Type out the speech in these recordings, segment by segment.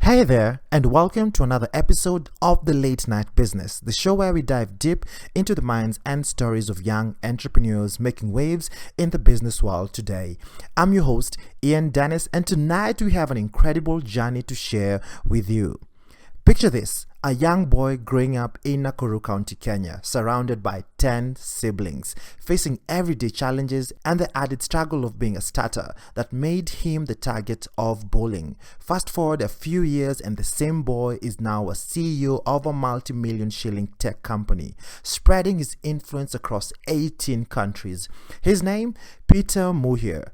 Hey there, and welcome to another episode of The Late Night Business, the show where we dive deep into the minds and stories of young entrepreneurs making waves in the business world today. I'm your host, Ian Dennis, and tonight we have an incredible journey to share with you. Picture this, a young boy growing up in Nakuru County, Kenya, surrounded by 10 siblings, facing everyday challenges and the added struggle of being a starter that made him the target of bullying. Fast forward a few years and the same boy is now a CEO of a multi-million shilling tech company, spreading his influence across 18 countries. His name, Peter MUHIA.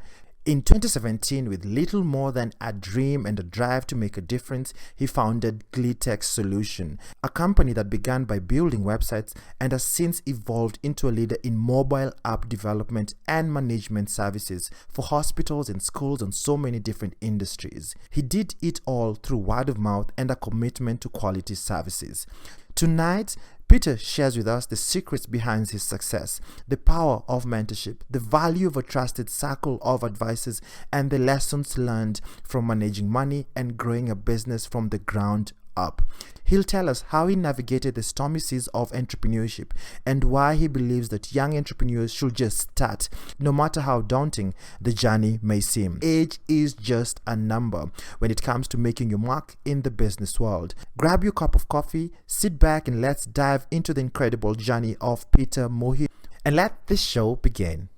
In 2017, with little more than a dream and a drive to make a difference, he founded GILTEX Solution, a company that began by building websites and has since evolved into a leader in mobile app development and management services for hospitals and schools and so many different industries. He did it all through word of mouth and a commitment to quality services. Tonight, Peter shares with us the secrets behind his success, the power of mentorship, the value of a trusted circle of advisors, and the lessons learned from managing money and growing a business from the ground up. He'll tell us how he navigated the stormy seas of entrepreneurship and why he believes that young entrepreneurs should just start, no matter how daunting the journey may seem. Age is just a number when it comes to making your mark in the business world. Grab your cup of coffee, sit back, and let's dive into the incredible journey of Peter MUHIA and let this show begin.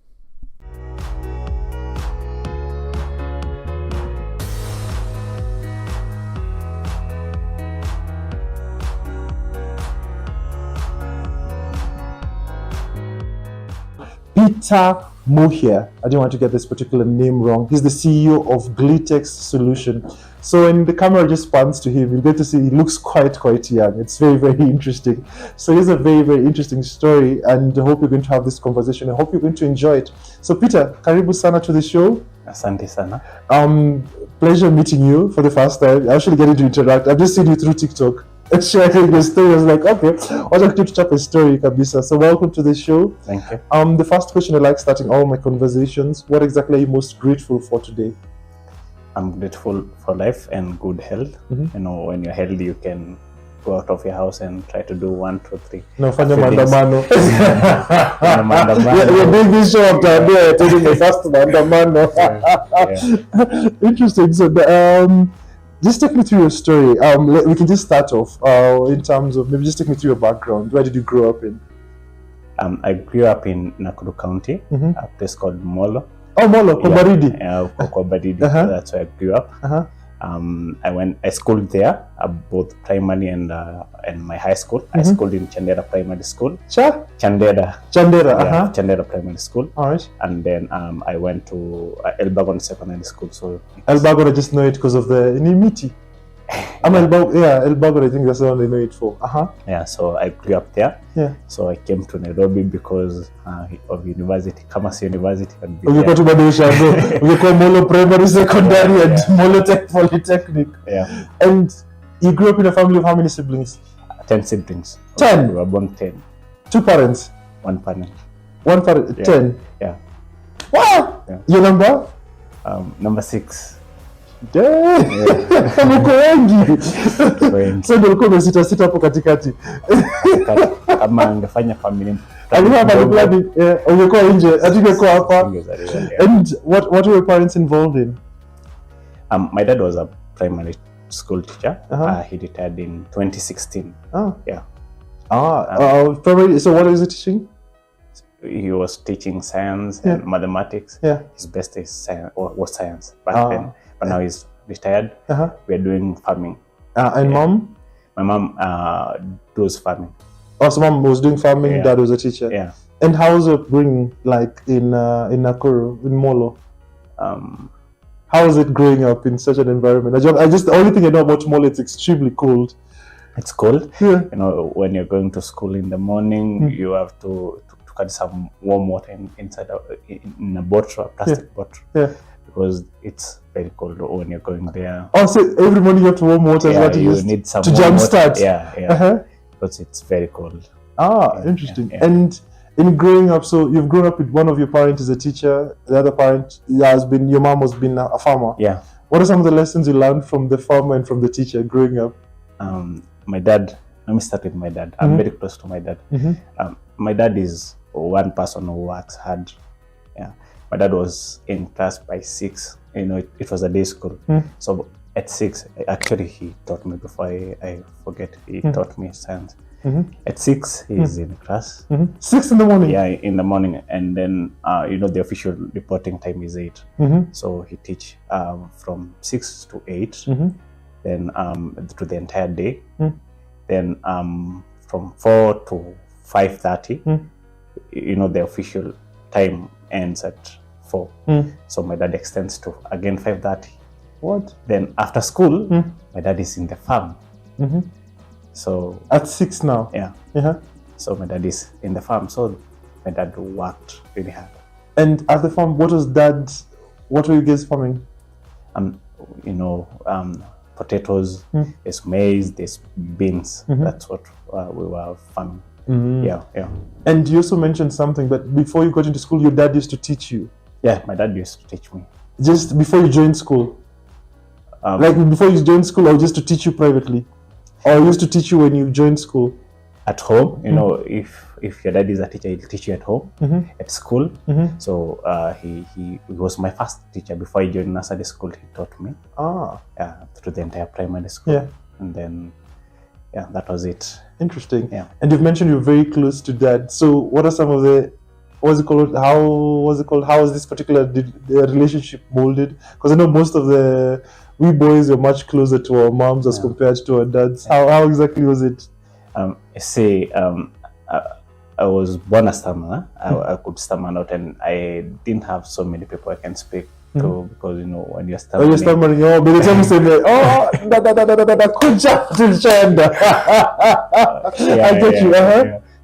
Peter MUHIA. I didn't want to get this particular name wrong. He's the CEO of GILTEX Solution. So when the camera just pans to him, you'll get to see he looks quite young. It's very interesting. So here's a very interesting story, and I hope you're going to have this conversation. I hope you're going to enjoy it. So Peter, karibu sana to the show. Asante sana. Pleasure meeting you for the first time. I actually getting to interact. I've just seen you through TikTok. Sharing your story, I was like, okay, I'd like to chap a story, Kabisa. So welcome to the show. Thank you. The first question I like starting all my conversations, what exactly are you most grateful for today? I'm grateful for life and good health. You know, when you're healthy, you can go out of your house and try to do 1, 2, 3. No, fanya maandamano. Maandamano. You're doing this show after there, taking the first maandamano. Yeah. Interesting. So, just take me through your story. We can just start off in terms of maybe just take me through your background. Where did you grow up in? I grew up in Nakuru County, a place called Molo. Oh, Molo, Kobaridi. Yeah, Kobaridi. That's where I grew up. I schooled there, both primary and my high school. I schooled in Chandera Primary School. Chandera. Yeah, Chandera Primary School. All right. And then I went to Elbagon Secondary School. So Elbagon, I just know it because of the Nimiti. Elbagon, I think that's the one they know it for. Yeah, so I grew up there. Yeah. So I came to Nairobi because of university, Kamasi University. You got to Badusha, we call Molo Primary, Secondary, and Molo Tech Polytechnic. Yeah. And you grew up in a family of how many siblings? 10 siblings. 10? We were born 10. 2 parents? 1 parent. 1 parent? Yeah. 10? Yeah. Wow! Yeah. Your number? Number 6. Mko wengi. So ndio ulikuwa umesita hapo katikati. Kama angefanya family ungekuwa nje, atingekuwa hapa. And what were your parents involved in? My dad was a primary school teacher. He retired in 2016. Yeah. Primary. So what is he teaching? He was teaching science and mathematics. Yeah. His best is science, was science back then. But now he's retired. We are doing farming. And mom? My mom does farming. Oh, so mom was doing farming, dad was a teacher. Yeah. And how was your upbringing like in Nakuru, in Molo? How was it growing up in such an environment? The only thing I know about Molo, it's extremely cold. It's cold. Yeah. You know, when you're going to school in the morning, you have to carry some warm water inside in a bottle, a plastic bottle. Yeah. Because it's very cold when you're going there. Oh, so every morning you have to warm water. You need some to jumpstart. Yeah. Because it's very cold. Interesting. Yeah. And in growing up, so you've grown up with one of your parents is a teacher, the other parent your mom has been a farmer. Yeah. What are some of the lessons you learned from the farmer and from the teacher growing up? My dad, let me start with my dad. I'm very close to my dad. My dad is one person who works hard. Yeah, my dad was in class by 6. You know, it was a day school. So at 6, actually, he taught me before I forget. He taught me science. At 6, he's in class. 6 in the morning? Yeah, in the morning. And then, you know, the official reporting time is 8. So he teach from 6 to 8, then to the entire day. Then from 4 to 5:30, you know, the official time ends at 4. So my dad extends to, again, 5:30. What? Then after school, my dad is in the farm. So at 6 now? Yeah. So my dad is in the farm. So my dad worked really hard. And at the farm, what were you guys farming? You know, potatoes, there's maize, there's beans. That's what we were farming. Yeah. And you also mentioned something, but before you got into school, your dad used to teach you? Yeah, my dad used to teach me. Just before you joined school? Like before you joined school, or just to teach you privately? Or he used to teach you when you joined school? At home, you know, if your dad is a teacher, he'll teach you at home. At school. So he was my first teacher. Before I joined nursery school, he taught me. Through the entire primary school. And then, that was it. Interesting. And you've mentioned you're very close to dad. So what are some of the, how is this particular the relationship molded? Because I know most of we boys are much closer to our moms as compared to our dads. How exactly was it? I was born a stammerer. I could stammer out, and I didn't have so many people I can speak to, because, you know, when you're stammering. By the time you say, I get you.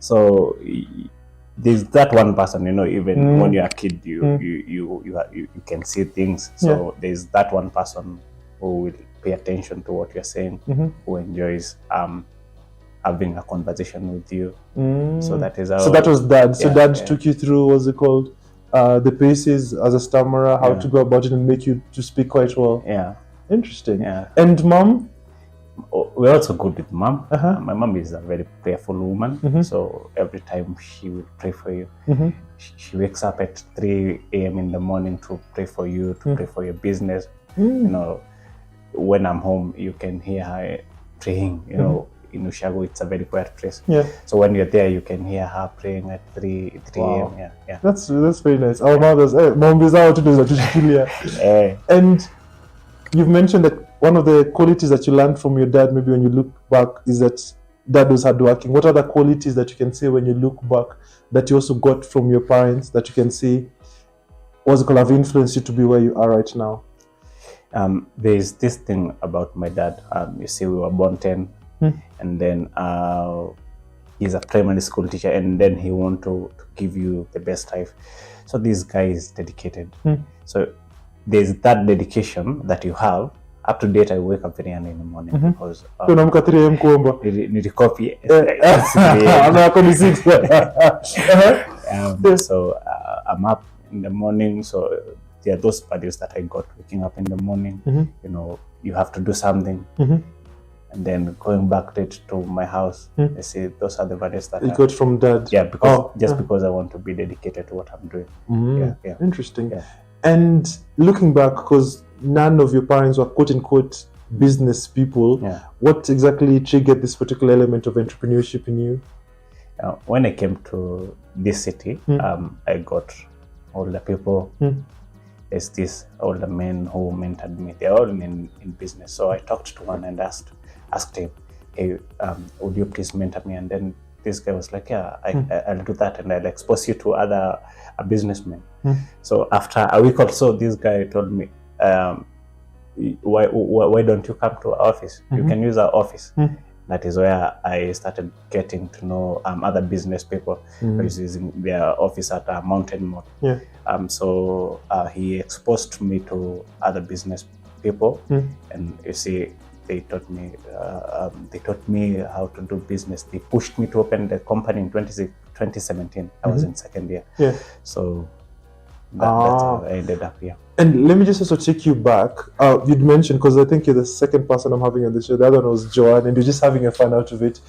So there's that one person, you know, even when you're a kid, you can see things. So there's that one person who will pay attention to what you're saying, who enjoys having a conversation with you. So that is how. So that was dad. So dad took you through, the paces as a stammerer, how to go about it and make you to speak quite well. Interesting. And mom? We're also good with mom. My mom is a very prayerful woman. So every time she will pray for you. She wakes up at 3 a.m. in the morning to pray for you, to pray for your business. You know, when I'm home, you can hear her praying. You know, in Ushago, it's a very quiet place. So when you're there, you can hear her praying at 3 a.m. That's very nice. Our mothers, mom is out to do. And you've mentioned that one of the qualities that you learned from your dad, maybe when you look back, is that dad was hardworking. What are the qualities that you can say when you look back that you also got from your parents that you can say have influenced you to be where you are right now? There's this thing about my dad. You see, we were born 10, and then he's a primary school teacher, and then he wants to give you the best life. So this guy is dedicated. So there's that dedication that you have. Up to date, I wake up very early in the morning because copy. So I'm up in the morning. So there are those values that I got waking up in the morning. You know, you have to do something, and then going back to my house. I say those are the values that you got from dad. Yeah, because because I want to be dedicated to what I'm doing. Interesting. And looking back, because none of your parents were quote unquote business people, what exactly triggered this particular element of entrepreneurship in you? When I came to this city, I got older people. There's this older men who mentored me. They're all in business. So I talked to one and asked him, hey, would you please mentor me? And then this guy was like, I'll do that, and I'll expose you to other businessmen. So after a week or so, this guy told me, why don't you come to our office? You can use our office. That is where I started getting to know other business people who's using their office at a mountain mall. So he exposed me to other business people, and you see, they taught me how to do business. They pushed me to open the company in 2017. I was in second year. So That's how I ended up here. And let me just also take you back. You'd mentioned, because I think you're the second person I'm having on the show. The other one was Joanne, and you're just having a fun out of it.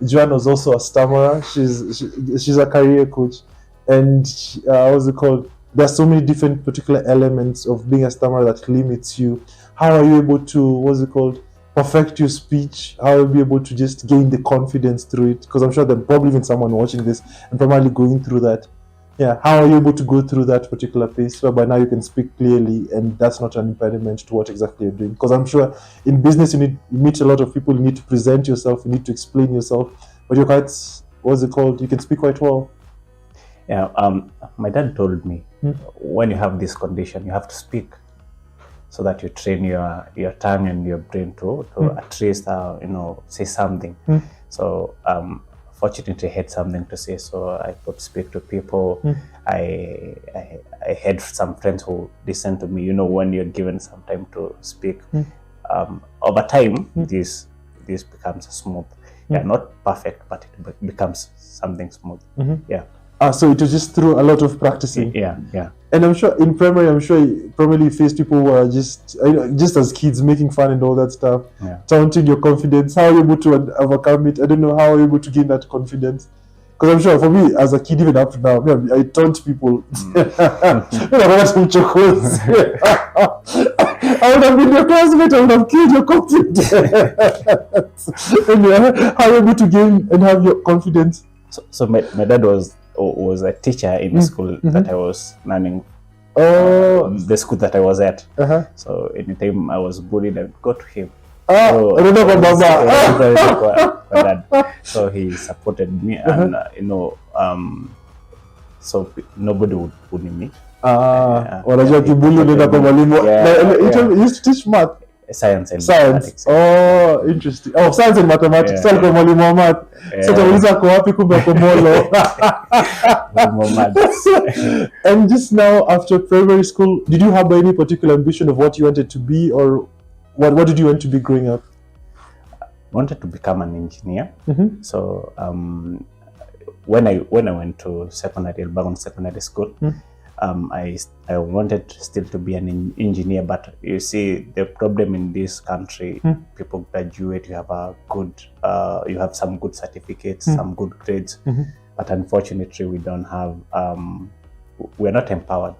Joanne was also a stammerer. She's a career coach, and what's it called? There's so many different particular elements of being a stammerer that limits you. How are you able to, what's it called, perfect your speech? How are you able to just gain the confidence through it? Because I'm sure there's probably even someone watching this and probably going through that. Yeah, how are you able to go through that particular pace whereby now you can speak clearly and that's not an impediment to what exactly you're doing? Because I'm sure in business you meet a lot of people, you need to present yourself, you need to explain yourself, but you're quite, what's it called, you can speak quite well. Yeah, my dad told me, when you have this condition, you have to speak so that you train your tongue and your brain to at least, say something. So, fortunately, I had something to say, so I could speak to people. I had some friends who listened to me. When you're given some time to speak, over time, this becomes smooth. Yeah, not perfect, but it becomes something smooth. Yeah. So it was just through a lot of practicing. Yeah. And I'm sure in primary, you probably faced people who are just as kids making fun and all that stuff, taunting your confidence. How are you able to overcome it? I don't know, how are you able to gain that confidence? Because I'm sure for me, as a kid, even up to now, I taunt people. I would have been your classmate, I would have killed your confidence. How are you able to gain and have your confidence? So my dad was a teacher in the school that I was learning. The school that I was at. So anytime I was bullied, I would go to him. So he supported me, and so nobody would bully me. You used to teach math. Science and mathematics. Oh, interesting. Oh, science and mathematics. So mwalimu wa math. So tauliza kwa wapi kumbe kwa molo. And just now, after primary school, did you have any particular ambition of what you wanted to be, or what did you want to be growing up? I wanted to become an engineer. So when I went to Elbagon Secondary School, I wanted still to be an engineer, but you see the problem in this country, people graduate, you have some good certificates, some good grades, but unfortunately we don't have, we're not empowered.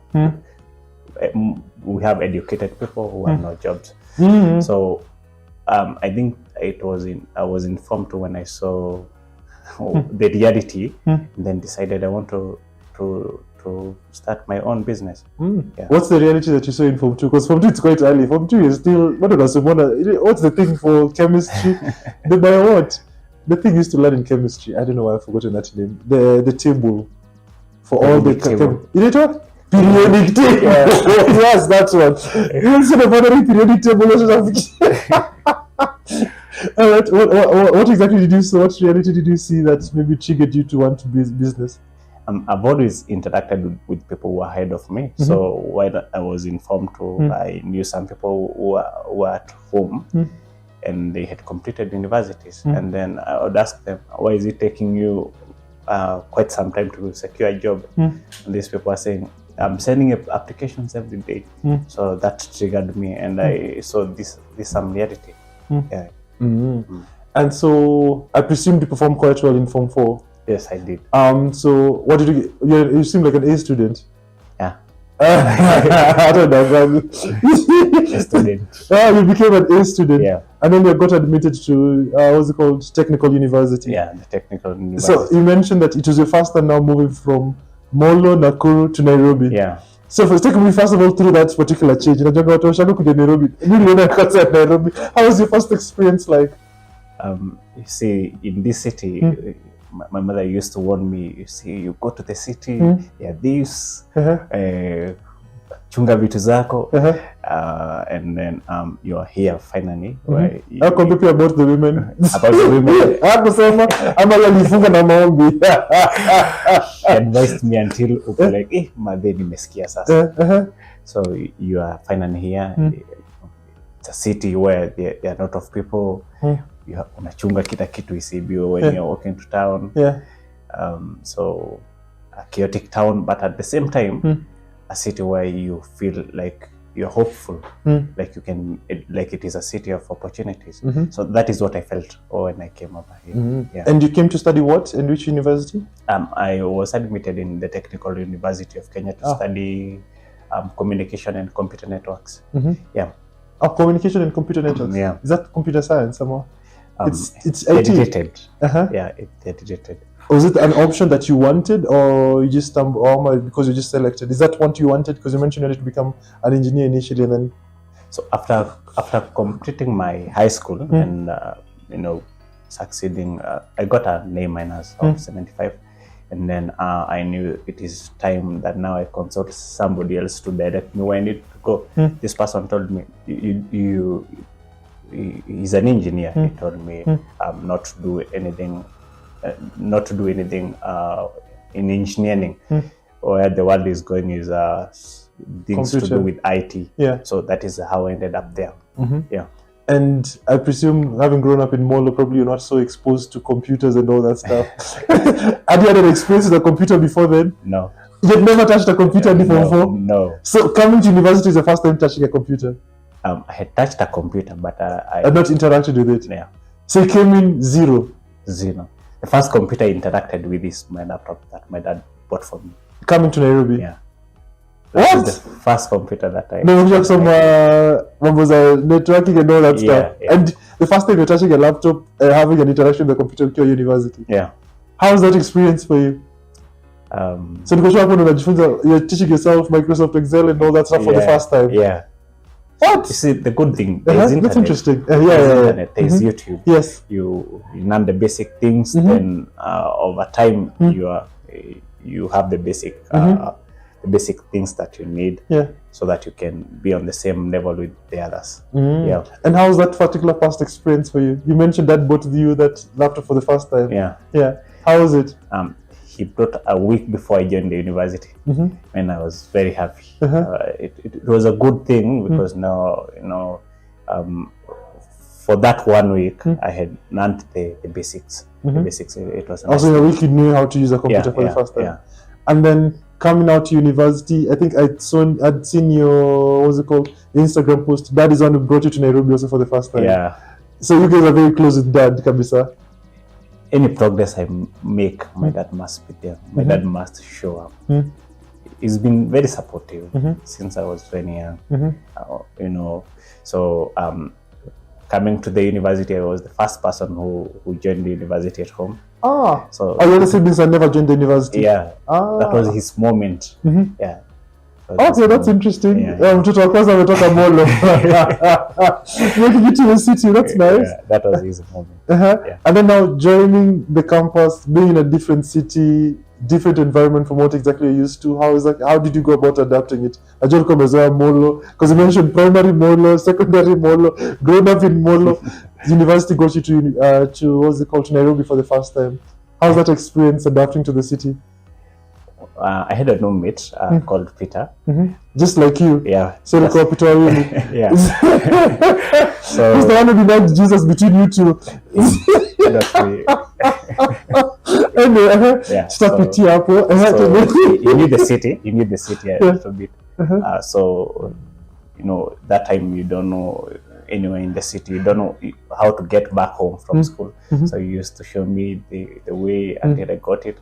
We have educated people who have no jobs. So I think I was informed when I saw the reality, and then decided I want to start my own business. Yeah. What's the reality that you saw in Form 2? Because Form 2 is quite early. Form 2 is still, what's the thing for chemistry? The thing used to learn in chemistry. I don't know why I've forgotten that name. The table for all the table. You know what? Periodic table. Yes, that's one. Instead of ordering periodic table, what exactly did you see? What reality did you see that maybe triggered you to want to be business? I've always interacted with people who are ahead of me. So while I was informed I knew some people who were at home and they had completed universities. And then I would ask them, why is it taking you quite some time to secure a job? And these people are saying, I'm sending applications every day. So that triggered me, and I saw this some reality. Yeah. And so I presume you performed quite well in Form 4. Yes, I did. So what did you get? You seem like an A student. Yeah. I don't know. A student. You became an A student. Yeah. And then you got admitted to, what's it called? Technical University. Yeah, the Technical University. So you mentioned that it was your first time now moving from Molo, Nakuru to Nairobi. Yeah. So take me first of all through that particular change. Nairobi. How was your first experience like? You see, in this city, my mother used to warn me, you see, you go to the city, this, chunga vitu zako, and then you are here finally. Right? How come people about the women? About the women. He advised me until like, madhe nimesikia sasa. So you are finally here. It's a city where there are a lot of people. Unachunga kila kitu isibiwe when you're walking to town. So a chaotic town, but at the same time, a city where you feel like you're hopeful, like you can, like it is a city of opportunities. So that is what I felt when I came over here. Yeah. And you came to study what? In which university? I was admitted in the Technical University of Kenya to study communication and computer networks. Yeah. Oh, communication and computer networks. Yeah. Is that computer science somehow? It's dedicated. Yeah, it's dedicated. Was it an option that you wanted, or you just stumbled because you just selected? Is that what you wanted? Because you mentioned you wanted to become an engineer initially, and then. So after completing my high school and succeeding, I got an A- of 75, and then I knew it is time that now I consult somebody else to direct me where I need to go. This person told me, he's an engineer. He told me not to do anything. In engineering, where the world is going is things to do with IT. Yeah. So that is how I ended up there. Yeah. And I presume, having grown up in Molo, probably you're not so exposed to computers and all that stuff. Had you had an experience with a computer before then? No. You'd never touched a computer before? No. So coming to university is the first time touching a computer? I had touched a computer, but I had not interacted with it? Yeah. So you came in zero? Zero. The first computer I interacted with is my laptop that my dad bought for me. Coming to Nairobi? Yeah. What? The first computer that I... No, you have some networking and all that stuff. Yeah. And the first time you're touching a laptop, having an interaction with the computer at your university. Yeah. How was that experience for you? So you're teaching yourself Microsoft Excel and all that stuff for the first time? Yeah. What? You see, the good thing, there's internet. That's interesting. Internet, there's YouTube. Yes. You learn the basic things, then over time you have the basic things that you need, so that you can be on the same level with the others. Yeah. And how was that particular past experience for you? You mentioned that bought you that laptop for the first time. Yeah. Yeah. How was it? He brought a week before I joined the university, and I was very happy. It was a good thing because now, for that 1 week, I had learned the basics. The basics. It was also in a week you knew how to use a computer for the first time. Yeah. And then coming out to university, I think I'd seen your Instagram post. Dad is one who brought you to Nairobi also for the first time. Yeah. So you guys are very close with Dad, Kabisa. Any progress I make, my dad must be there. My dad must show up. He's been very supportive since I was very young. So coming to the university, I was the first person who joined the university at home. So your other siblings had never joined the university? Yeah. That was his moment. Yeah. Okay, that's interesting. Mtoto wa kwanza ametoka Molo. Making it to the city, that's nice. Yeah, that was his moment. And then now joining the campus, being in a different city, different environment from what exactly you're used to. How did you go about adapting it? Ajol Komezoa Molo, because you mentioned primary Molo, secondary Molo, grown up in Molo. University got you to Nairobi for the first time. How's that experience adapting to the city? I had a roommate called Peter. Just like you? Yeah. So the Peter, really? Yeah. So who's the one who denied Jesus between you two? Anyway, stop with Tiapo. You need the city. You need the city a little bit. So, that time you don't know anywhere in the city. You don't know how to get back home from school. So you used to show me the way until I got it.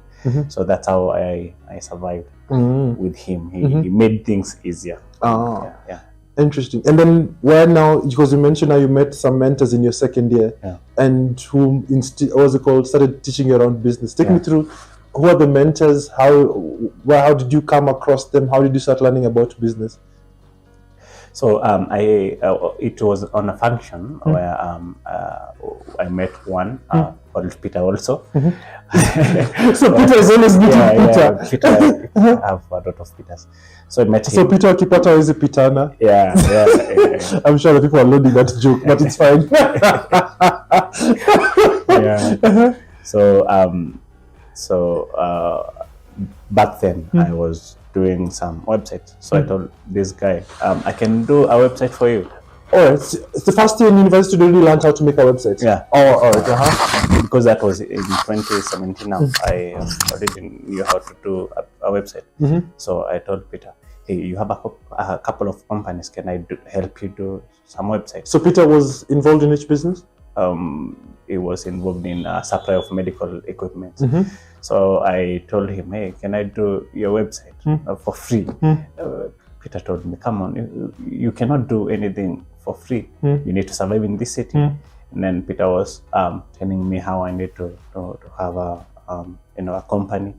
So that's how I survived with him. He made things easier. Yeah. Interesting. And then where now, because you mentioned how you met some mentors in your second year, and who started teaching you around business. Take me through, who are the mentors? How did you come across them? How did you start learning about business? So it was on a function where I met one called Peter also. So Peter is always meeting Peter. Peter, I have a lot of Peters. So I met him. So Peter Kipata is a Pitana. Yeah. I'm sure the people are loading that joke, but it's fine. So back then I was doing some websites. So I told this guy, I can do a website for you. Oh, it's the first year in university to really learn how to make a website. Yeah. Oh, all right. Because that was in 2017 now. I already knew how to do a website. So I told Peter, hey, you have a couple of companies, can I help you do some websites? So Peter was involved in which business? He was involved in supply of medical equipment. So I told him, hey, can I do your website for free? Peter told me, come on, you cannot do anything for free. You need to survive in this city. And then Peter was telling me how I need to have a company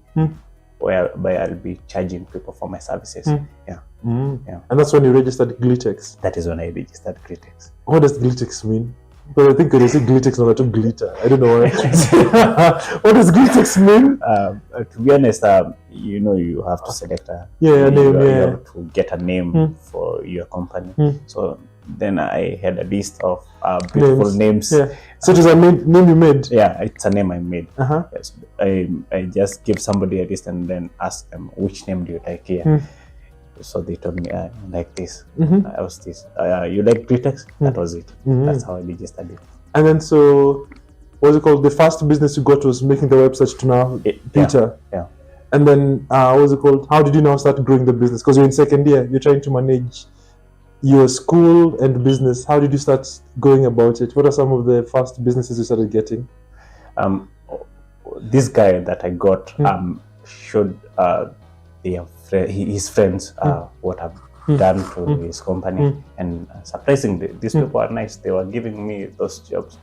whereby I'll be charging people for my services. Yeah. And that's when you registered GILTEX. That is when I registered GILTEX. What does GILTEX mean? But I think when you say GILTEX, no, I took glitter. I don't know what does GILTEX mean? To be honest, you have to select a name. You have to get a name for your company. So then I had a list of beautiful names. Yeah. So it is a name you made? Yeah, it's a name I made. Yes. I just give somebody a list and then ask them, which name do you like here? So they told me, I like this. I was this. You like GILTEX? That was it. That's how I registered it. And then so, what's it called? The first business you got was making the website to now Peter. Yeah. And then, what's it called? How did you now start growing the business? Because you're in second year, you're trying to manage your school and business. How did you start going about it? What are some of the first businesses you started getting? This guy that I got showed his friends what I've done to his company, and surprisingly, these people are nice. They were giving me those jobs.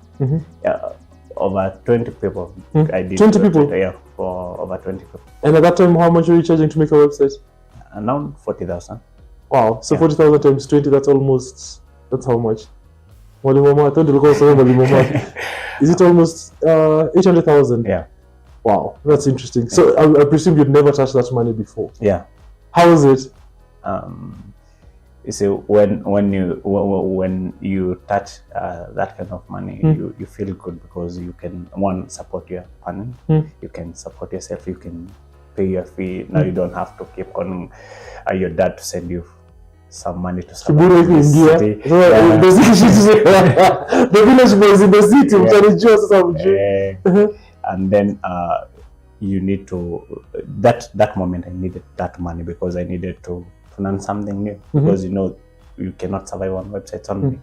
Yeah, over 20 people. I did 20 people? Yeah, for over 20 people. And at that time, how much were you charging to make a website? Around 40,000. Wow, so 40,000 times 20, that's how much? I thought you were Is it almost 800,000? Yeah. Wow, that's interesting. So I presume you'd never touched that money before. Yeah. How was it? You see, when you touch that kind of money, you feel good because you can support your partner, you can support yourself, you can pay your fee. Now you don't have to keep on your dad to send you some money to survive in the city. The village was in the city. And then you need to that moment I needed that money because I needed to learn something new, because you cannot survive on websites only.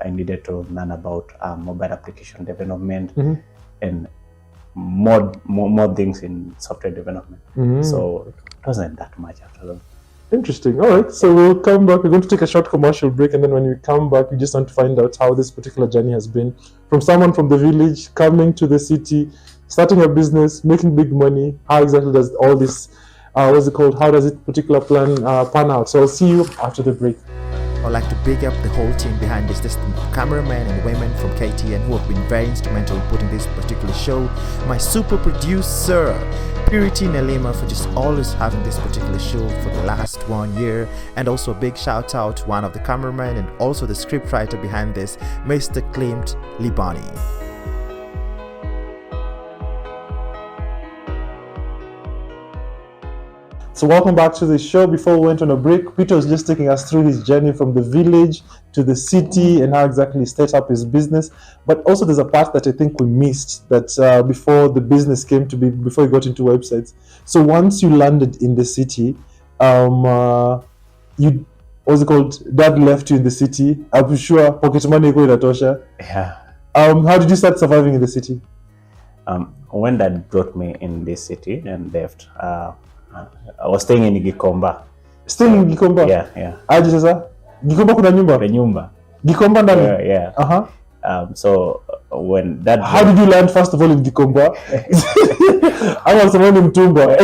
I needed to learn about mobile application development and more things in software development. So it wasn't that much after all. Interesting. All right, so we'll come back. We're going to take a short commercial break, and then when we come back, we just want to find out how this particular journey has been from someone from the village coming to the city, starting a business, making big money. How exactly does all this, how does it particular plan pan out? So I'll see you after the break. I'd like to big up the whole team behind this, cameramen and women from KTN who have been very instrumental in putting this particular show. My super producer, Purity Nelima, for just always having this particular show for the last 1 year. And also a big shout out to one of the cameramen and also the scriptwriter behind this, Mr. Klimt Libani. So welcome back to the show. Before we went on a break, Peter was just taking us through his journey from the village to the city and how exactly he set up his business. But also there's a part that I think we missed, that before the business came to be, before you got into websites. So once you landed in the city, you, what's it called? Dad left you in the city. I'm sure pocket money iko inatosha. Yeah. How did you start surviving in the city? When Dad brought me in this city and left, I was staying in Gikomba. Staying in Gikomba? Yeah. Aje sasa? Gikomba kuna nyumba? Kuna nyumba. Gikomba ndani? Yeah. So when Dad... How did you land first of all in Gikomba? I was around in Mtumba.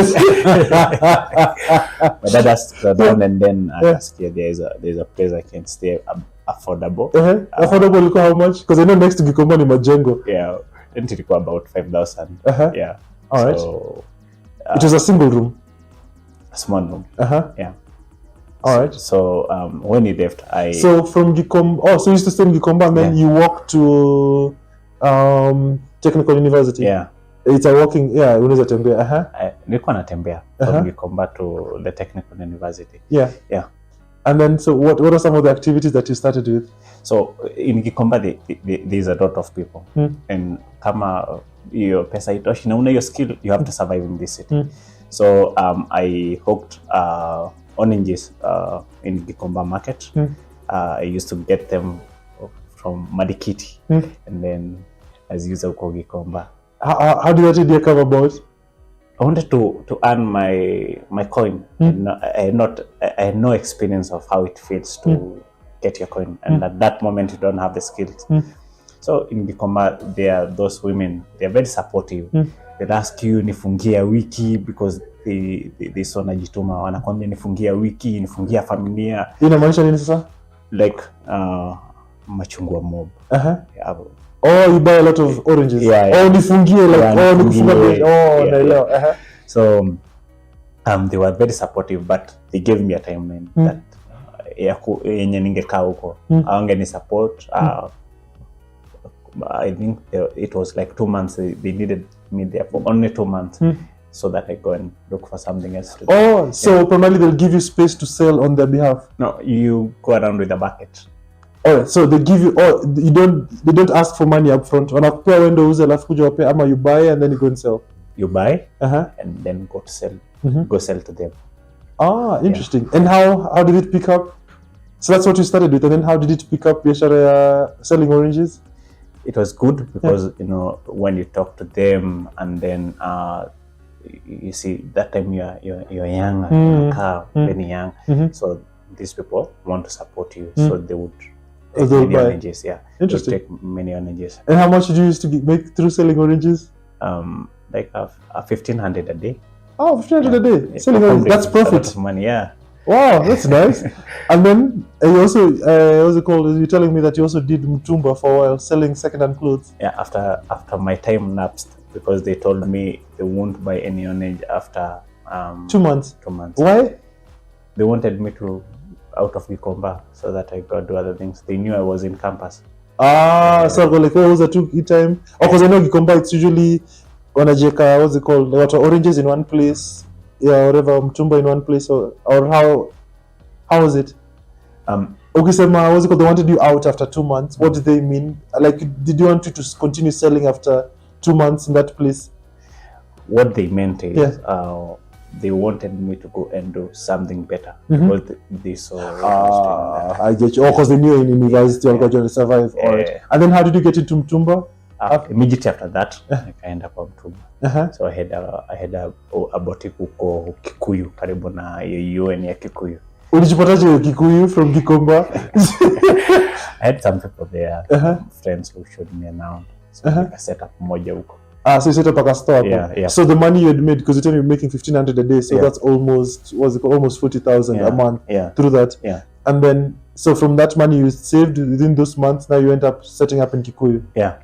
My dad asked to go down and then I asked, there's a place I can stay affordable. Affordable ilikuwa how much? Because I know next to Gikomba ni majengo. Yeah. Then it ilikuwa about 5,000. Yeah. All right. So... it was a single room? A small room. Yeah. All right. So when he left, So from Gikomba, so you used to stay in Gikomba and then you walked to Technical University? Yeah. It's a walking, unaweza tembea. Nilikuwa natembea from Gikomba to the Technical University. Yeah. And then, so what are some of the activities that you started with? So in Gikomba, there's a lot of people. And kama your pesa itoshi na una your skill, you have to survive in this city. So I hooked oranges in Gikomba market. I used to get them from Madikiti, and then as user huko Gikomba. How did that idea come about? I wanted to earn my coin. I had no experience of how it feels to get your coin, and at that moment you don't have the skills. So in Gikomba, there are those women. They are very supportive. They ask you nifungia wiki because they so najituma, wanakwambia nifungia wiki, nifungia familia. Inamaanisha nini sasa? Like machungwa mob. Yeah. Oh, you buy a lot of oranges. Yeah. Oh, nifungie like nifungie. Oh, naelewa. So they were very supportive, but they gave me a timeline that yenye ningekaa huko. Awangeni support. I think it was like 2 months. They needed me there for only 2 months, so that I go and look for something else to do. Oh, so primarily they'll give you space to sell on their behalf. No, you go around with a bucket. Oh, so they give you. Oh, they don't ask for money up front. Wanakupea wendo uze alafu kuja wape, ama you buy and then you go and sell. You buy and then go to sell. Go sell to them. Ah, interesting. And how did it pick up? So that's what you started with, and then how did it pick up biashara selling oranges? It was good because when you talk to them, and then you see that time you're young, very young, so these people want to support you, so they would take many oranges. Yeah, interesting. Take many oranges. And how much did you used to make through selling oranges? Like 1,500 a day. Oh, 1,500 a day. Selling oranges, that's profit. A lot of money, yeah. Wow, that's nice. And then you also, what's it called? You're telling me that you also did Mtumba for a while, selling second-hand clothes. Yeah, after my time lapsed, because they told me they won't buy any orange after 2 months. 2 months. Why? They wanted me to out of Gikomba so that I could do other things. They knew I was in campus. So like, what was the 2 time? Oh, because I know Gikomba, it's usually wanajeka, what's it called? Like, oranges in one place. Yeah, whatever, Mtumba in one place, or how was it? Okay, so what's it called? They wanted you out after 2 months. What did they mean? Like, did you want you to continue selling after 2 months in that place? What they meant is, they wanted me to go and do something better because they saw. I get you. Oh, because they knew in university I was going to survive. All right. And then how did you get into Mtumba? Immediately after that, I ended up on Mtumba. So I had a boutique huko Kikuyu, karibu na UN ya Kikuyu. Ulijipataje Kikuyu from Gikomba? I had some people there, friends who showed me around. So I set up moja huko. So you set up a store. Yeah. So the money you had made, because you told me you're making 1,500 a day, so that's almost, almost 40,000 a month through that. Yeah. And then, so from that money you saved within those months, now you end up setting up in Kikuyu. Yeah.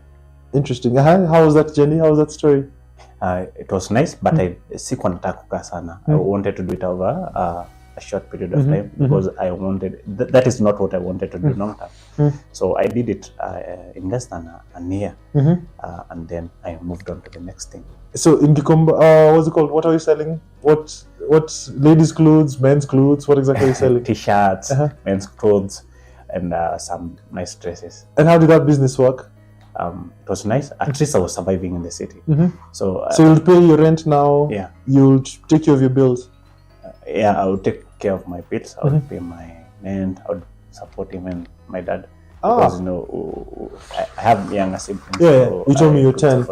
Interesting. How was that journey? How was that story? It was nice, but I sikuwa nataka kukaa sana. I wanted to do it over a short period of time because I wanted that is not what I wanted to do long term. So I did it in less than a year, and then I moved on to the next thing. So in Gikomba, what's it called? What are you selling? What ladies' clothes, men's clothes? What exactly are you selling? T-shirts, men's clothes, and some nice dresses. And how did that business work? It was nice. At least I was surviving in the city. So you'll pay your rent now. Yeah. You'll take care of your bills. I would take care of my bills. I would pay my rent. I would support even my dad because I have younger siblings. Yeah. So you told me you're 10.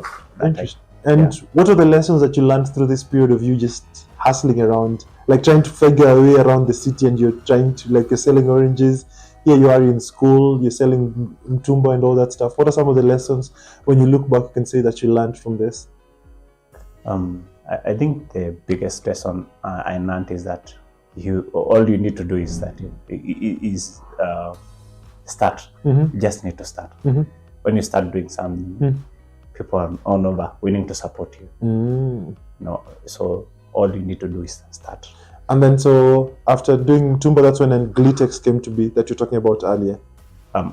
Interesting. And what are the lessons that you learned through this period of you just hustling around, like trying to figure a way around the city, and you're trying to, like, you're selling oranges. Here you are in school, you're selling Mtumba and all that stuff. What are some of the lessons, when you look back, you can say that you learned from this? I think the biggest lesson I learned is that all you need to do is that start. You just need to start. When you start doing something, people are all over willing to support you. So all you need to do is start. And then, so after doing Mtumba, that's when GILTEX came to be, that you're talking about earlier.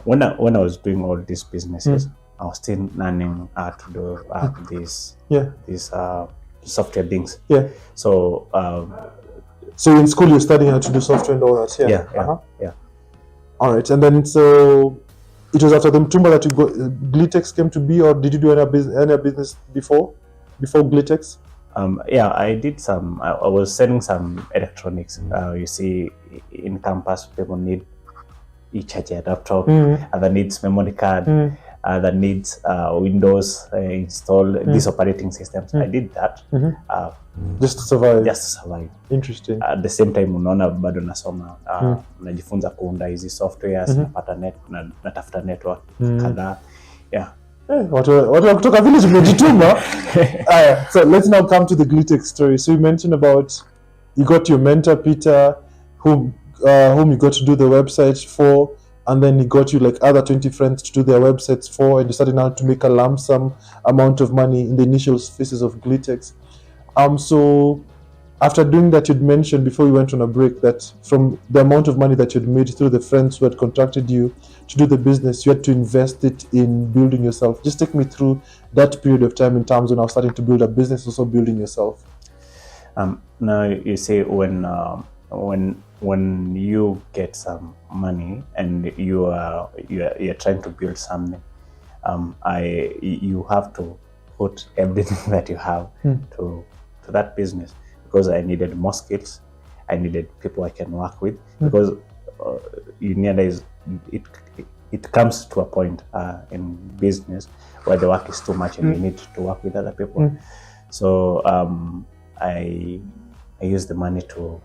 When I was doing all these businesses, I was still learning how to do these software things. Yeah. So so in school you're studying how to do software and all that. Yeah. All right. And then, so it was after the Mtumba that GILTEX came to be, or did you do any business before GILTEX? Yeah, I did some. I was selling some electronics. You see, in campus, people need e-charger laptop, other needs memory card, other needs Windows install these operating systems. I did that just to survive. just to survive. Interesting. At the same time, unaona bado nasoma najifunza kuunda hizi softwares, natafuta network kadhaa. Yeah. Watu wa kutoka village umejituma. So let's now come to the GILTEX story. So you mentioned about you got your mentor Peter, whom you got to do the website for, and then he got you like other 20 friends to do their websites for, and you started now to make a lump sum amount of money in the initial phases of GILTEX. So after doing that, you'd mentioned before you went on a break that from the amount of money that you'd made through the friends who had contracted you to do the business, you had to invest it in building yourself. Just take me through that period of time in terms of now starting to build a business, also building yourself. Now you see, when you get some money and you're trying to build something, you have to put everything that you have to that business, because I needed more skills. I needed people I can work with, because you realize it comes to a point in business where the work is too much and you need to work with other people. So I use the money to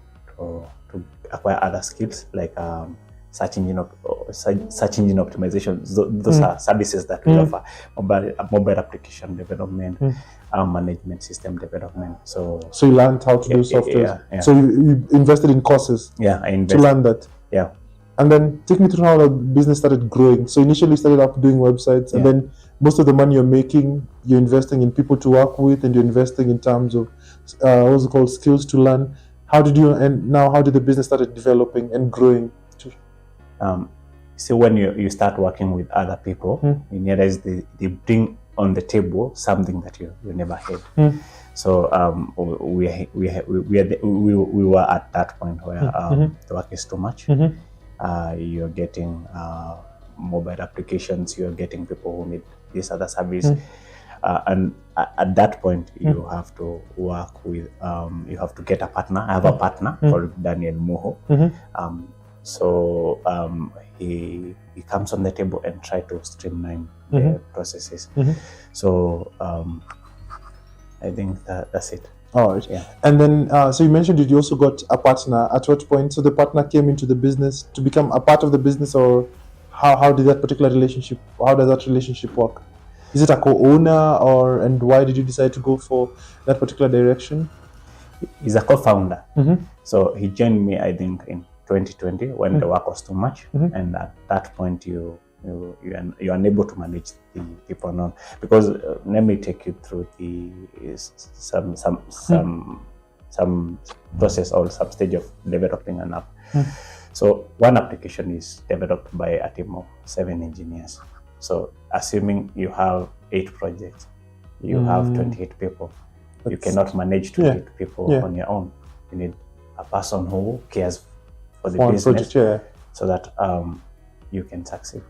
acquire other skills, like search engine optimization. Those are services that we offer: mobile application development, management system development. So you learned how to do software. Yeah. So you invested in courses. Yeah, I invested to learn that. Yeah. And then take me through how the business started growing. So initially you started up doing websites, and then most of the money you're making, you're investing in people to work with, and you're investing in terms of what's it called, skills to learn. How did the business started developing and growing? So when you start working with other people, you realize they bring on the table something that you never had. So we were at that point where the work is too much. You're getting mobile applications, you're getting people who need this other service. And at that point, you have to work with, you have to get a partner. I have a partner called Daniel Moho. So he comes on the table and try to streamline the processes. So I think that's it. All right. Yeah. And then, so you mentioned that you also got a partner. At what point? So the partner came into the business to become a part of the business, or how did that particular relationship? How does that relationship work? Is it a co-owner, and why did you decide to go for that particular direction? He's a co-founder. So he joined me, I think, in 2020 when the work was too much, and at that point you're unable to manage the people now, because let me take you through some process or some stage of developing an app. So one application is developed by a team of 7 engineers. So assuming you have 8 projects, you have 28 people. You cannot manage 28 people on your own. You need a person who cares for the business project, so that you can succeed.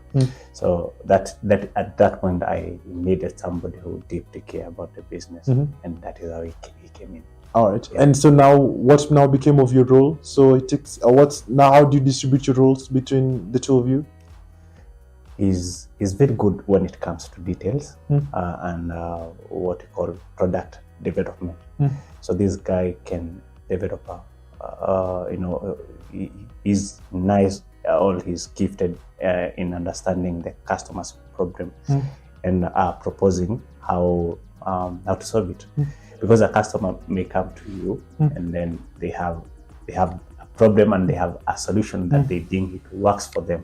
So that at that point I needed somebody who deeply care about the business, and that is how he came in. All right. And so now, what now became of your role? So it takes how do you distribute your roles between the two of you? He's very good when it comes to details and what we call product development. So this guy can develop he's nice, or he's gifted in understanding the customer's problem and proposing how to solve it. Because a customer may come to you and then they have a problem and they have a solution that they think it works for them,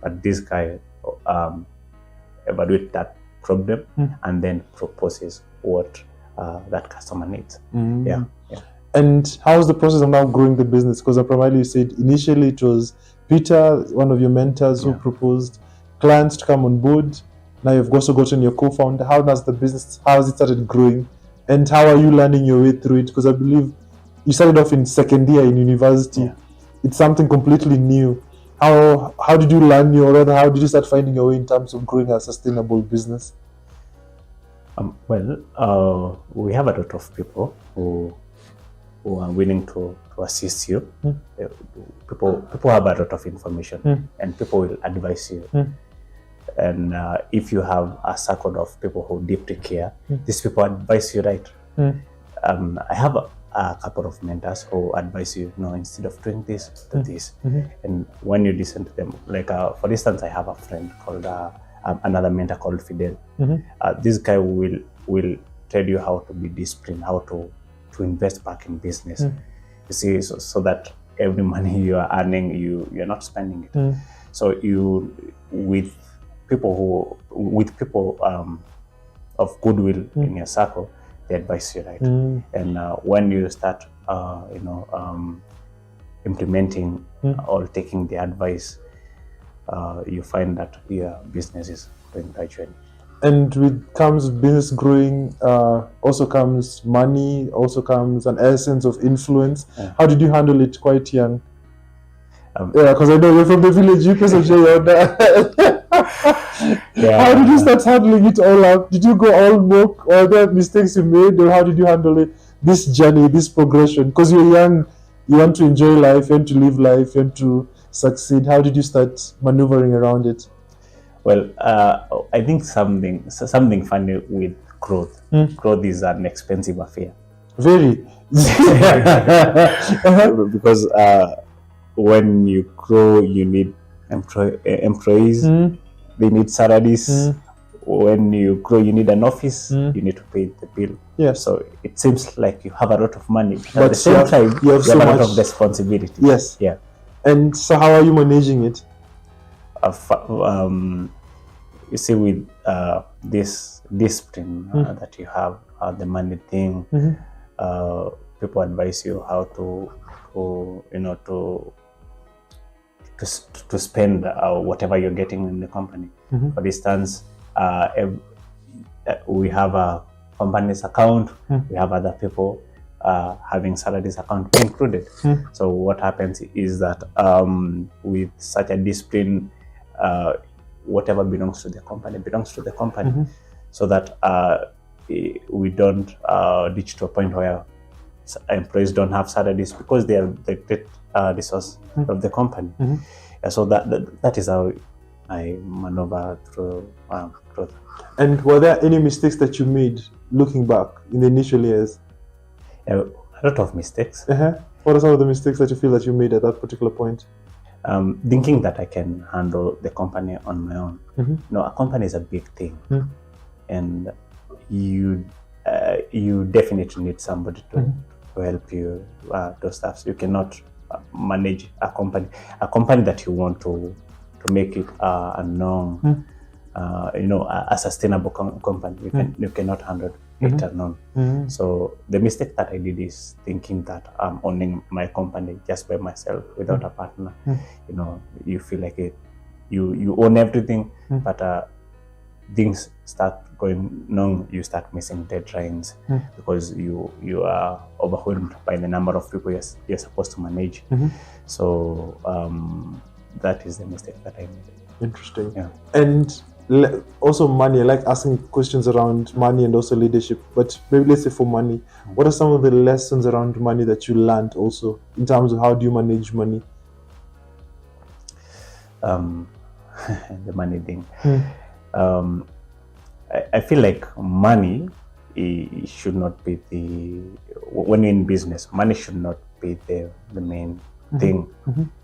but this guy evaluate that problem and then proposes what that customer needs. Yeah. And how is the process of now growing the business? Because primarily you said initially it was Peter, one of your mentors, who proposed clients to come on board. Now you've also gotten your co-founder. How has it started growing? And how are you learning your way through it? Because I believe you started off in second year in university. It's something completely new. How did you learn how did you start finding your way in terms of growing a sustainable business? We have a lot of people who are willing to assist you. People have a lot of information, and people will advise you. And if you have a circle of people who deeply care, these people advise you right. I have a couple of mentors who advise you, instead of doing this, do this. And when you listen to them, like for instance, I have a friend called another mentor called Fidel. This guy will tell you how to be disciplined, how to invest back in business. You see, so that every money you are earning, you're not spending it. So with people of goodwill in your circle, they advise you right. And when you start implementing or taking the advice, you find that your business is going gradually. And with comes business growing, also comes money, also comes an essence of influence. How did you handle it quite young? Because I know you're from the village, you can say How did you start handling it all up? Did you go all woke, or are there mistakes you made, or how did you handle it? This journey, this progression, because you're young, you want to enjoy life, you want to live life, you want to succeed. How did you start maneuvering around it? Well, I think something funny with growth. Growth is an expensive affair. Very. Because when you grow, you need employees. They need salaries. When you grow, you need an office. You need to pay the bill. Yes. So it seems like you have a lot of money, but at the same time, you have so a lot of responsibility. Yes. Yeah. And so, how are you managing it? You see, with this discipline that you have, the money thing, people advise you how to spend whatever you're getting in the company. For instance, we have a company's account, we have other people having salaries account included. So what happens is that with such a discipline, whatever belongs to the company belongs to the company, so that we don't reach to a point where employees don't have salaries because they are the great resource of the company. So that is how I maneuver through growth. And were there any mistakes that you made looking back in the initial years? A lot of mistakes. What are some of the mistakes that you feel that you made at that particular point? Thinking that I can handle the company on my own. A company is a big thing, and you definitely need somebody to help you do stuff. You cannot manage a company that you want to make it a known, a sustainable company. You cannot handle it alone. So the mistake that I did is thinking that I'm owning my company just by myself without a partner. You feel like you own everything, but things start going wrong. You start missing deadlines because you are overwhelmed by the number of people you're supposed to manage. So that is the mistake that I made. Interesting. Yeah. And also money. I like asking questions around money and also leadership. But maybe let's say for money, what are some of the lessons around money that you learned also in terms of how do you manage money? The money thing. I feel like money should not be when you're in business, money should not be the main thing.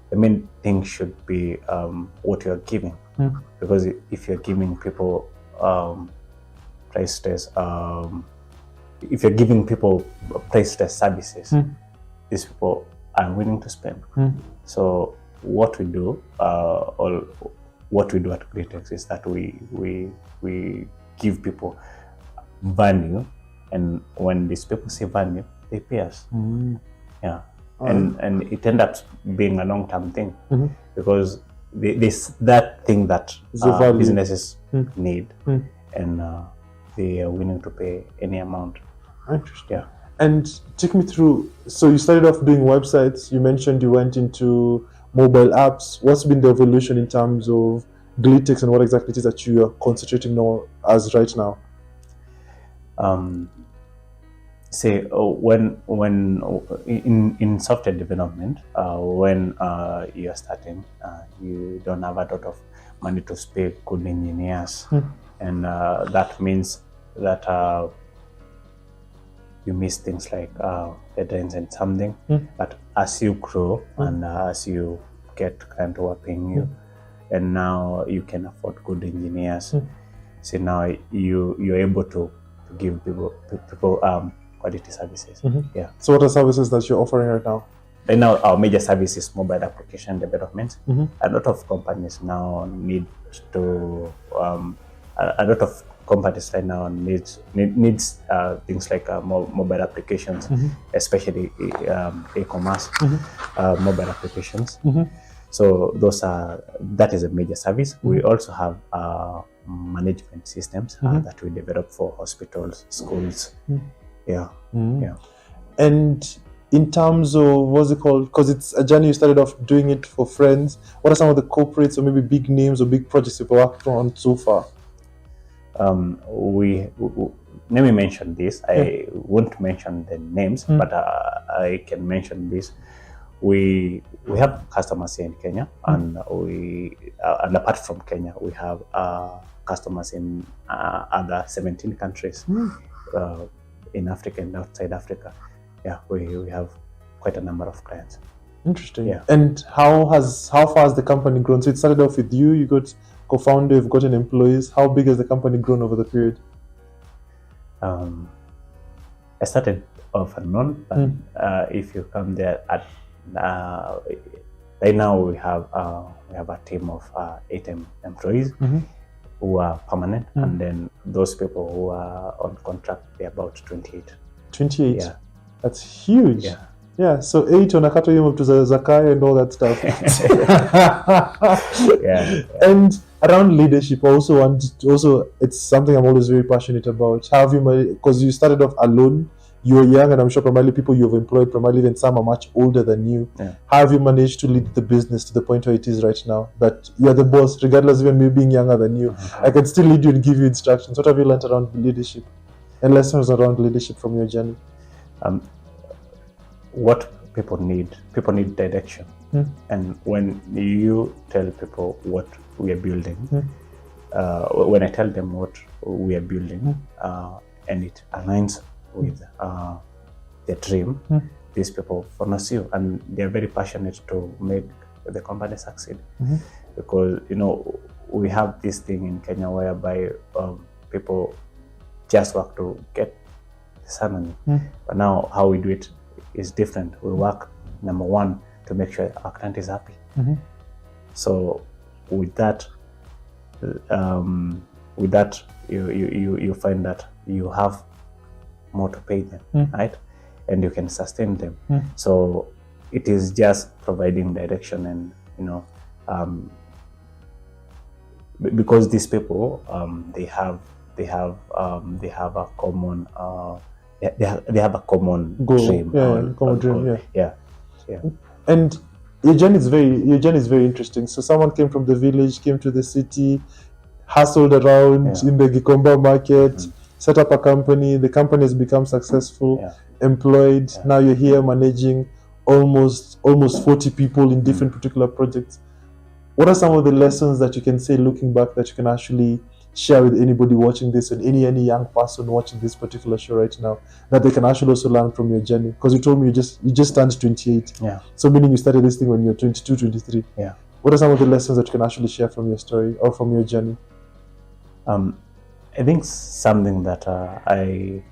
The main thing should be what you're giving. Because if you're giving people priceless, if you're giving people priceless services, these people are willing to spend. So what we do, or what we do at GILTEX is that we give people value, and when these people see value, they pay us. Yeah. And it ends up being a long-term thing because this that thing that businesses need, and they are willing to pay any amount. Interesting. Yeah. And take me through. So you started off doing websites. You mentioned you went into mobile apps. What's been the evolution in terms of GILTEX and what exactly it is that you are concentrating on as right now? Say when in software development, when you're starting, you don't have a lot of money to pay good engineers, and that means that you miss things like deadlines and something. But as you grow and as you get client who are paying you, and now you can afford good engineers. So now you're able to give people quality services. Yeah. So what are services that you're offering right now? Right now, our major service is mobile application development. A lot of companies now need to. A lot of companies right now needs things like mobile applications, especially e-commerce mobile applications. So that is a major service. We also have management systems that we develop for hospitals, schools. Yeah. And in terms of what's it called? Because it's a journey you started off doing it for friends. What are some of the corporates or maybe big names or big projects you've worked on so far? Let me mention this. I won't mention the names, but I can mention this. We have customers here in Kenya, and and apart from Kenya, we have customers in other 17 countries in Africa and outside Africa. Yeah, we have quite a number of clients. Interesting. Yeah. And how far has the company grown? So it started off with you got co-founder, you've gotten employees. How big has the company grown over the period? I started off unknown, but if you come there at right now, we have a team of 8 employees who are permanent, and then those people who are on contract, they're about 28. 28. Yeah, that's huge. Yeah, so 8 on Akato Yom to Zakai and all that stuff. yeah. And around leadership, also it's something I'm always very passionate about. How have you, because you started off alone, you were young, and I'm sure primarily people you've employed, primarily even some are much older than you. How have you managed to lead the business to the point where it is right now? That you're the boss, regardless of even me being younger than you. I can still lead you and give you instructions. What have you learned around leadership and lessons around leadership from your journey? What people need direction. And when you tell people what we are building, when I tell them what we are building, and it aligns with their dream, these people follow you, and they're very passionate to make the company succeed. Because we have this thing in Kenya whereby people just work to get the salary, but now how we do it is different. We work, number one, to make sure our client is happy. So with that, you find that you have more to pay them, right? And you can sustain them. So it is just providing direction, and because these people they have a common they have a common goal, dream. Yeah. And your journey is very interesting. So someone came from the village, came to the city, hustled around in the Gikomba market, set up a company. The company has become successful, employed. Now you're here managing almost 40 people in different particular projects. What are some of the lessons that you can say looking back that you can actually share with anybody watching this, and any young person watching this particular show right now, that they can actually also learn from your journey? Because you told me you just turned 28. So meaning you started this thing when you're 22, 23. What are some of the lessons that you can actually share from your story or from your journey? I think something that I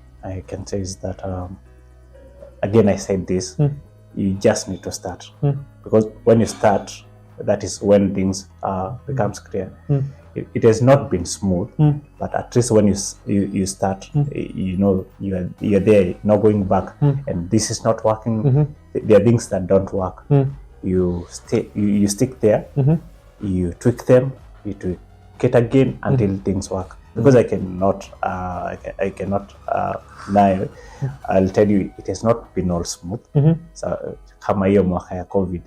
can say is that again, I said this, you just need to start, because when you start, that is when things becomes clear. It has not been smooth, but at least when you start, you're there, not going back, and this is not working. There are things that don't work. You stick there, you tweak them, you tweak it again until things work. Because I cannot lie. I'll tell you, it has not been all smooth. So kama hiyo mwaka ya COVID,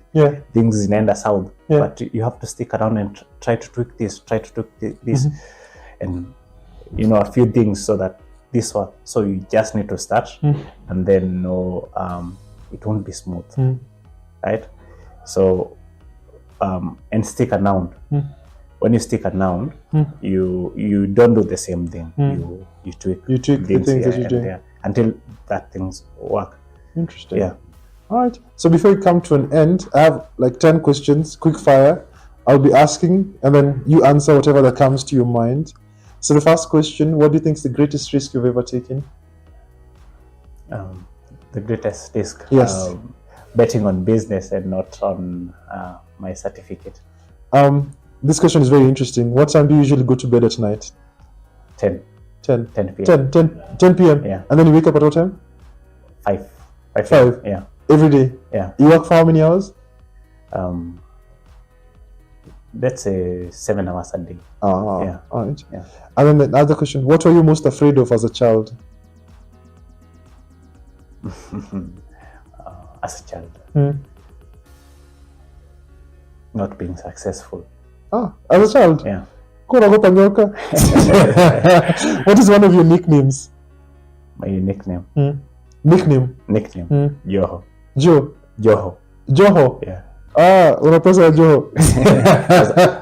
things zinaenda south, but you have to stick around and try to tweak this, and a few things, so that this one. So you just need to start, and then it won't be smooth, right? So and stick around. When you stick around, you don't do the same thing. You tweak the things that you're doing until that things work. Interesting. Yeah. All right. So before we come to an end, I have like 10 questions, quick fire. I'll be asking, and then you answer whatever that comes to your mind. So the first question: what do you think is the greatest risk you've ever taken? The greatest risk. Yes. Betting on business and not on my certificate. This question is very interesting. What time do you usually go to bed at night? 10 10 p.m. 10 p.m. Yeah. And then you wake up at what time? 5. 5. Yeah. Every day. Yeah. You work for how many hours? Let's say 7 hours a day. Yeah. All right. Yeah. And then the other question: what were you most afraid of as a child? As a child, not being successful. As a child? Yeah. What is one of your nicknames? My nickname. Nickname? Joho. Joho? Yeah. Unapesa Joho.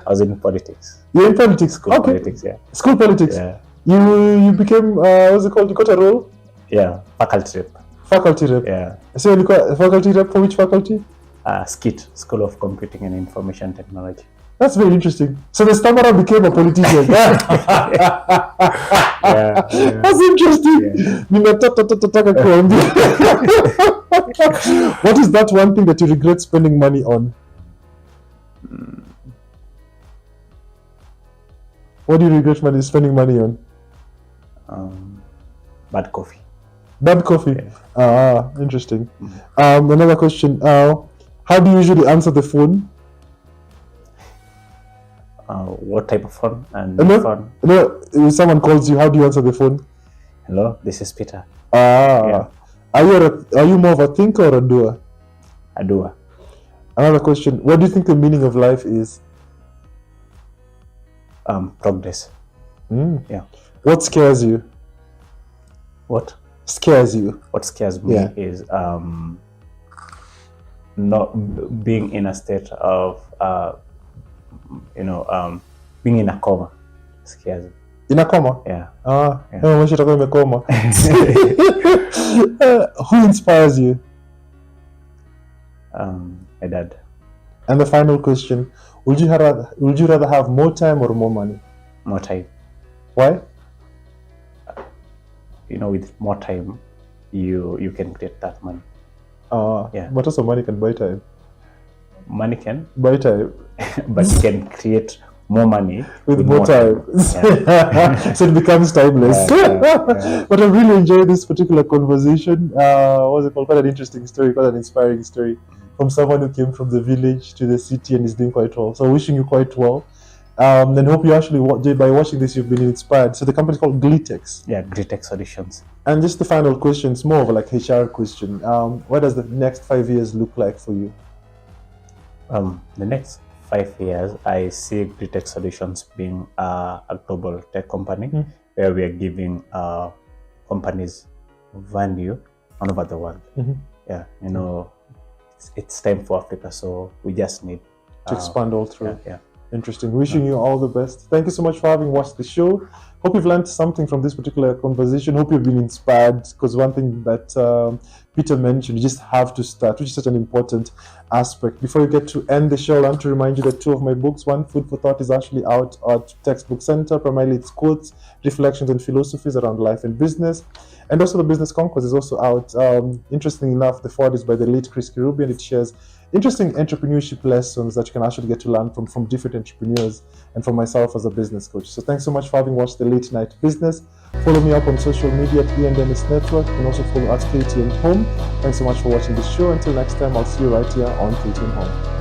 I was in politics. You're in politics? School politics, yeah. School politics? Yeah. You became, what's it called? You got a role? Yeah, faculty rep. Faculty rep? Yeah. So you got faculty rep for which faculty? SCIT, School of Computing and Information Technology. That's very interesting. So the Stammerer became a politician. Yeah. That's interesting. What is that one thing that you regret spending money on? What do you regret spending money on? Bad coffee. Bad coffee? Yeah. Interesting. Another question. How do you usually answer the phone? What type of phone? And phone? No, if someone calls you, how do you answer the phone? Hello, this is Peter. Yeah. Are you more of a thinker or a doer? A doer. Another question. What do you think the meaning of life is? Progress. Yeah. What scares you? What scares you? What scares me is not being in a state of being in a coma. Scares me. In a coma? Yeah. Who inspires you? My dad. And the final question: would you rather have more time or more money? More time. Why? With more time, you can create that money. Yeah. But also money can buy time. Money can buy time, but you can create more money with more time. Yeah. So it becomes timeless. Yeah. But I really enjoyed this particular conversation. What's it called? Quite an interesting story, quite an inspiring story from someone who came from the village to the city and is doing quite well. So wishing you quite well. And hope you actually, by watching this, you've been inspired. So the company is called GILTEX. Yeah, GILTEX Solutions. And just the final question, it's more of like HR question. What does the next 5 years look like for you? The next 5 years, I see GILTEX Solutions being a global tech company where we are giving companies value all over the world. Yeah, it's time for Africa, so we just need to expand all through. Yeah. Interesting. Wishing you all the best. Thank you so much for having watched the show. Hope you've learned something from this particular conversation. Hope you've been inspired, because one thing that Peter mentioned, you just have to start, which is such an important aspect. Before we get to end the show, I want to remind you that 2 of my books, one, Food for Thought, is actually out at Textbook Center. Primarily it's quotes, reflections and philosophies around life and business. And also The Business Conquest is also out. Interestingly enough, the forward is by the late Chris Kirubi, and it shares interesting entrepreneurship lessons that you can actually get to learn from different entrepreneurs and from myself as a business coach. So thanks so much for having watched The Late Night Business. Follow me up on social media at Ian Dennis Network, and also follow at KTN Home. Thanks so much for watching this show. Until next time, I'll see you right here on KTN Home.